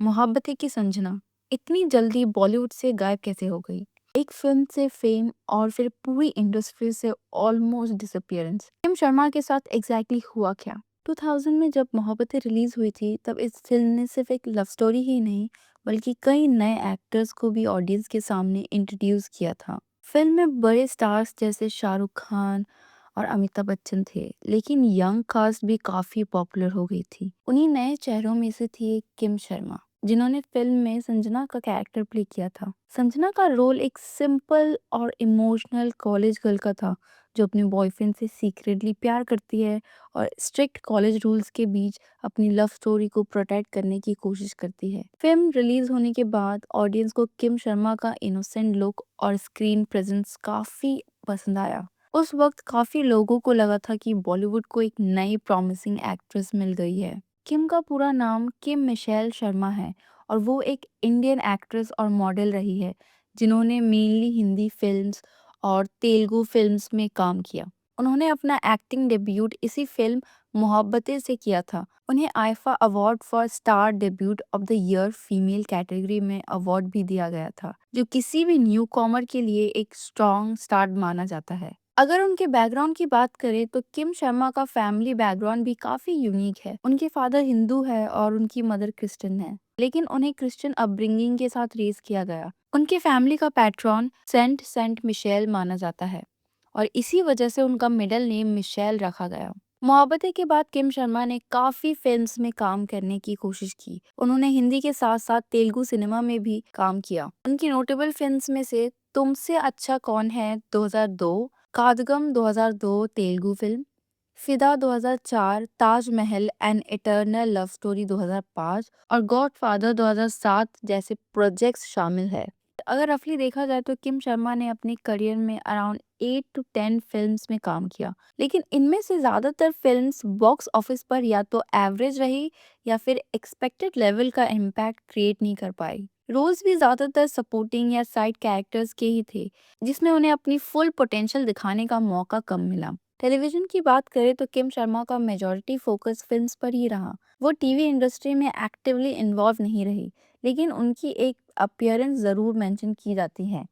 मोहब्बतें की संजना इतनी जल्दी बॉलीवुड से गायब कैसे हो गई? एक फिल्म से फेम और फिर पूरी इंडस्ट्री से ऑलमोस्ट डिसअपियरेंस। किम शर्मा के साथ एग्जैक्टली हुआ क्या? 2000 में जब मोहब्बतें रिलीज हुई थी तब इस फिल्म ने सिर्फ एक लव स्टोरी ही नहीं बल्कि कई नए एक्टर्स को भी ऑडियंस के सामने इंट्रोड्यूस किया था। फिल्म में बड़े स्टार्स जैसे शाहरुख खान और अमिताभ बच्चन थे, लेकिन यंग कास्ट भी काफी पॉपुलर हो गई थी। उन्हीं नए चेहरों में से थी किम शर्मा, जिन्होंने फिल्म में संजना का कैरेक्टर प्ले किया था। संजना का रोल एक सिंपल और इमोशनल कॉलेज गर्ल का था, जो अपने बॉयफ्रेंड से सीक्रेटली प्यार करती है और स्ट्रिक्ट कॉलेज रूल्स के बीच अपनी लव स्टोरी को प्रोटेक्ट करने की कोशिश करती है। फिल्म रिलीज होने के बाद ऑडियंस को किम शर्मा का इनोसेंट लुक और स्क्रीन प्रेजेंस काफी पसंद आया। उस वक्त काफी लोगों को लगा था कि बॉलीवुड को एक नई प्रॉमिसिंग एक्ट्रेस मिल गई है। किम का पूरा नाम किम मिशेल शर्मा है और वो एक इंडियन एक्ट्रेस और मॉडल रही है, जिन्होंने मेनली हिंदी फिल्म्स और तेलुगु फिल्म्स में काम किया। उन्होंने अपना एक्टिंग डेब्यूट इसी फिल्म मोहब्बतें से किया था। उन्हें IIFA award for star debut of the year female category में अवार्ड भी दिया गया था, जो किसी भी न्यू कॉमर के लिए एक स्ट्रॉन्ग स्टार्ट माना जाता है। अगर उनके बैकग्राउंड की बात करें तो किम शर्मा का फैमिली बैकग्राउंड भी काफी यूनिक है। उनके फादर हिंदू है और उनकी मदर क्रिश्चियन है, लेकिन उन्हें क्रिश्चियन अपब्रिंगिंग के साथ रेज किया गया। उनके फैमिली का पैट्रॉन सेंट सेंट मिशेल माना जाता है और इसी वजह से उनका मिडिल नेम मिशेल रखा गया। मोहब्बतें के बाद किम शर्मा ने काफी फिल्म्स में काम करने की कोशिश की। उन्होंने हिंदी के साथ साथ तेलुगु सिनेमा में भी काम किया। उनकी नोटेबल फिल्म्स में से तुमसे अच्छा कौन है 2002, कादगम 2002 तेलुगु फिल्म, फिदा 2004, Taj Mahal an eternal love story 2005 और गॉडफादर 2007 जैसे प्रोजेक्ट्स शामिल है। अगर रफली देखा जाए तो किम शर्मा ने अपने करियर में अराउंड 8 to 10 फिल्म्स में काम किया, लेकिन इनमें से ज्यादातर फिल्म्स बॉक्स ऑफिस पर या तो एवरेज रही या फिर एक्सपेक्टेड लेवल का इम्पैक्ट क्रिएट नहीं कर पाई। रोल्स भी ज्यादातर सपोर्टिंग या साइड कैरेक्टर्स के ही थे, जिसमें उन्हें अपनी फुल पोटेंशियल दिखाने का मौका कम मिला। टेलीविजन की बात करें तो किम शर्मा का मेजॉरिटी फोकस फिल्म्स पर ही रहा। वो टीवी इंडस्ट्री में एक्टिवली इन्वॉल्व नहीं रही, लेकिन उनकी एक अपीयरेंस जरूर मेंशन की जाती है।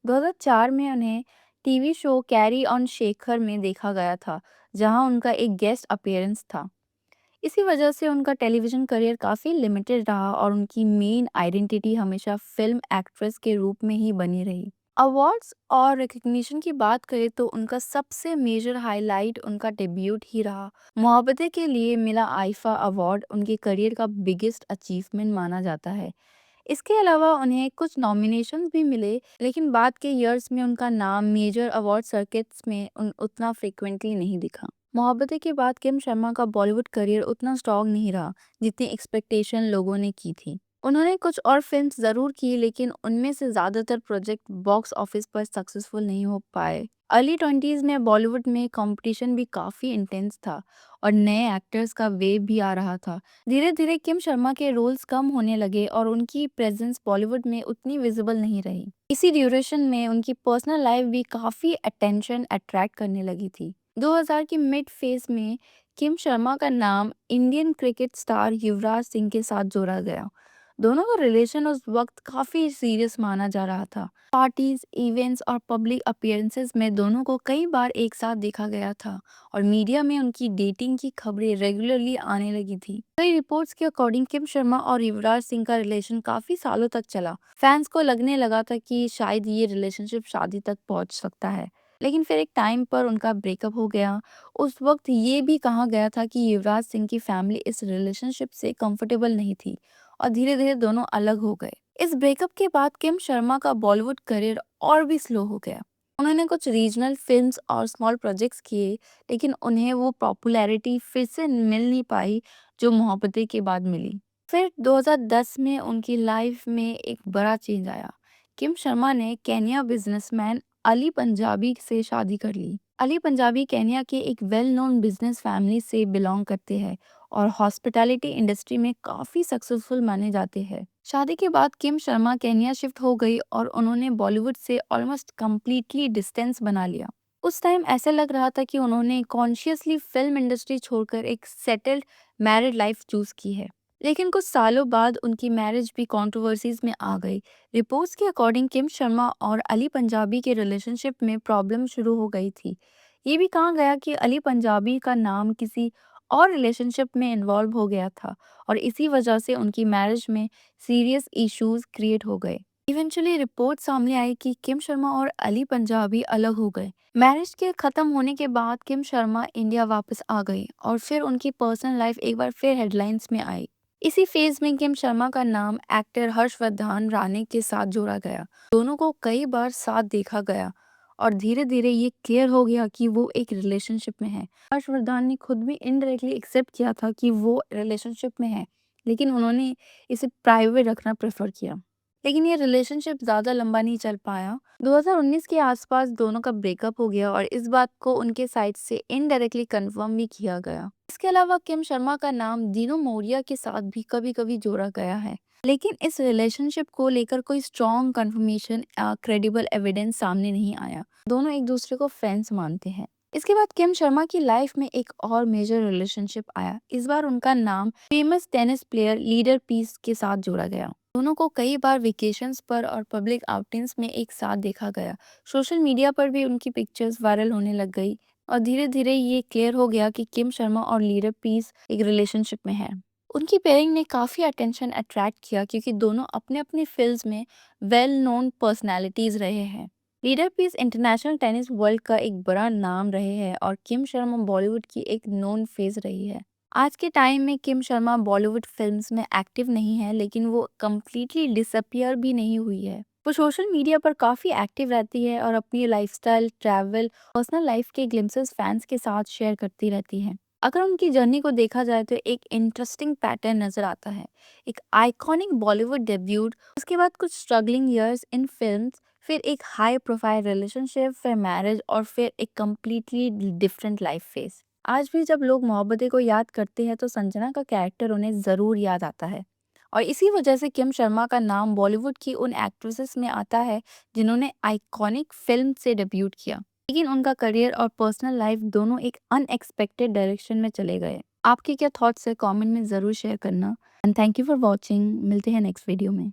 2004 में उन्हें TV show carry on Shekhar में देखा गया था, जहां उनका एक गेस्ट अपीयरेंस था। इसी वजह से उनका टेलीविजन करियर काफी लिमिटेड रहा और उनकी मेन आइडेंटिटी हमेशा फिल्म एक्ट्रेस के रूप में ही बनी रही। अवार्ड्स और रिकग्निशन की बात करें तो उनका सबसे मेजर हाईलाइट उनका डेब्यूट ही रहा। मोहब्बतें के लिए मिला आईफा अवार्ड उनके करियर का बिगेस्ट अचीवमेंट माना जाता है। इसके अलावा उन्हें कुछ नॉमिनेशंस भी मिले, लेकिन बाद के इयर्स में उनका नाम मेजर अवार्ड सर्किट्स में उतना फ्रिक्वेंटली नहीं दिखा। मोहब्बतें के बाद किम शर्मा का बॉलीवुड करियर उतना स्ट्रॉन्ग नहीं रहा जितनी एक्सपेक्टेशन लोगों ने की थी। उन्होंने कुछ और फिल्म्स जरूर की, लेकिन उनमें से ज्यादातर प्रोजेक्ट बॉक्स ऑफिस पर सक्सेसफुल नहीं हो पाए। अर्ली 20s में बॉलीवुड में कंपटीशन भी काफी इंटेंस था और नए एक्टर्स का वेव भी आ रहा था। धीरे धीरे किम शर्मा के रोल्स कम होने लगे और उनकी प्रेजेंस बॉलीवुड में उतनी विजिबल नहीं रही। इसी ड्यूरेशन में उनकी पर्सनल लाइफ भी काफी अटेंशन अट्रैक्ट करने लगी थी। 2000 की मिड फेज में किम शर्मा का नाम Indian cricket star Yuvraj Singh के साथ जोड़ा गया। दोनों का रिलेशन उस वक्त काफी सीरियस माना जा रहा था। पार्टीज, इवेंट्स और पब्लिक अपीयरेंसेस में दोनों को कई बार एक साथ देखा गया था और मीडिया में उनकी डेटिंग की खबरें रेगुलरली आने लगी थी। कई रिपोर्ट्स के अकॉर्डिंग किम शर्मा और युवराज सिंह का रिलेशन काफी सालों तक चला। फैंस को लगने लगा था कि शायद ये रिलेशनशिप शादी तक पहुंच सकता है, लेकिन फिर एक टाइम पर उनका ब्रेकअप हो गया। उस वक्त ये भी कहा गया था कि युवराज सिंह की फैमिली इस रिलेशनशिप से कंफर्टेबल नहीं थी और धीरे धीरे दोनों अलग हो गए। इस ब्रेकअप के बाद किम शर्मा का बॉलीवुड करियर और भी स्लो हो गया। उन्होंने कुछ रीजनल फिल्म्स और स्मॉल प्रोजेक्ट्स किए, लेकिन उन्हें वो पॉपुलैरिटी फिर से मिल नहीं पाई जो मोहब्बतें के बाद मिली। फिर 2010 में उनकी लाइफ में एक बड़ा चेंज आया। किम शर्मा ने केन्या बिजनेसमैन अली पंजाबी से शादी कर ली। अली पंजाबी केन्या के एक वेल नोन बिजनेस फैमिली से बिलोंग करते हैं और हॉस्पिटैलिटी इंडस्ट्री में काफी सक्सेसफुल माने जाते हैं। शादी के बाद किम शर्मा केन्या शिफ्ट हो गई और उन्होंने बॉलीवुड से ऑलमोस्ट कंप्लीटली डिस्टेंस बना लिया। उस टाइम ऐसा लग रहा था कि उन्होंने कॉन्शियसली फिल्म इंडस्ट्री छोड़कर एक सेटल्ड मैरिड लाइफ चूज की है। लेकिन कुछ सालों बाद उनकी मैरिज भी कंट्रोवर्सीज में आ गई। रिपोर्ट्स के अकॉर्डिंग किम शर्मा और अली पंजाबी के रिलेशनशिप में प्रॉब्लम शुरू हो गई थी। ये भी कहा गया कि अली पंजाबी का नाम किसी और रिलेशनशिप में इन्वॉल्व हो गया था और इसी वजह से उनकी मैरिज में सीरियस इश्यूज क्रिएट हो गए। इवेंचुअली रिपोर्ट सामने आई कि किम शर्मा और अली पंजाबी अलग हो गए। मैरिज के खत्म होने के बाद किम शर्मा इंडिया वापस आ गई और फिर उनकी पर्सनल लाइफ एक बार फिर हेडलाइंस में आई। इसी फेज में किम शर्मा का नाम एक्टर हर्षवर्धन राणे के साथ जोड़ा गया। दोनों को कई बार साथ देखा गया और धीरे धीरे ये क्लियर हो गया कि वो एक रिलेशनशिप में है। हर्षवर्धन ने खुद भी इनडायरेक्टली एक्सेप्ट किया था कि वो रिलेशनशिप में है, लेकिन उन्होंने इसे प्राइवेट रखना प्रेफर किया। लेकिन ये रिलेशनशिप ज़्यादा लंबा नहीं चल पाया। 2019 के आसपास दोनों का ब्रेकअप हो गया और इस बात को उनके साइड से इनडायरेक्टली कंफर्म भी किया गया। इसके अलावा किम शर्मा का नाम दीनू मौर्य के साथ भी कभी-कभी जोड़ा गया है। लेकिन इस रिलेशनशिप को लेकर कोई स्ट्रॉन्ग कंफर्मेशन या क्रेडिबल एविडेंस सामने नहीं आया। दोनों एक दूसरे को फ्रेंड्स मानते हैं। इसके बाद किम शर्मा की लाइफ में एक और मेजर रिलेशनशिप आया। इस बार उनका नाम famous tennis player Leander Paes के साथ जोड़ा गया। दोनों को कई बार वेकेशंस पर और पब्लिक आउटिंग्स में एक साथ देखा गया। सोशल मीडिया पर भी उनकी पिक्चर्स वायरल होने लग गई और धीरे धीरे ये क्लियर हो गया कि किम शर्मा और लीडर पीस एक रिलेशनशिप में है। उनकी पेयरिंग ने काफ़ी अटेंशन अट्रैक्ट किया क्योंकि दोनों अपने अपनी फील्ड्स में वेल नोन पर्सनैलिटीज़ रहे हैं। Leander Paes international tennis world का एक बड़ा नाम रहे हैं और किम शर्मा बॉलीवुड की एक नोन फेस रही है। आज के टाइम में किम शर्मा बॉलीवुड फिल्म्स में एक्टिव नहीं है, लेकिन वो कम्प्लीटली डिसअपियर भी नहीं हुई है। वो सोशल मीडिया पर काफ़ी एक्टिव रहती है और अपनी लाइफस्टाइल, ट्रैवल, पर्सनल लाइफ के ग्लिम्सेस फैंस के साथ शेयर करती रहती है। अगर उनकी जर्नी को देखा जाए तो एक इंटरेस्टिंग पैटर्न नजर आता है। एक आइकॉनिक बॉलीवुड डेब्यूट, उसके बाद कुछ स्ट्रगलिंग ईयर्स इन फिल्म्स, फिर एक हाई प्रोफाइल रिलेशनशिप, फिर मैरिज और फिर एक कम्प्लीटली डिफरेंट लाइफ फेस। आज भी जब लोग मोहब्बतें को याद करते हैं तो संजना का कैरेक्टर उन्हें ज़रूर याद आता है। और इसी वजह से किम शर्मा का नाम बॉलीवुड की उन एक्ट्रेसेस में आता है जिन्होंने आइकॉनिक फिल्म से डेब्यूट किया, लेकिन उनका करियर और पर्सनल लाइफ दोनों एक अनएक्सपेक्टेड डायरेक्शन में चले गए। आपके क्या थॉट्स है कमेंट में ज़रूर शेयर करना। And thank you for watching. मिलते हैं नेक्स्ट वीडियो में।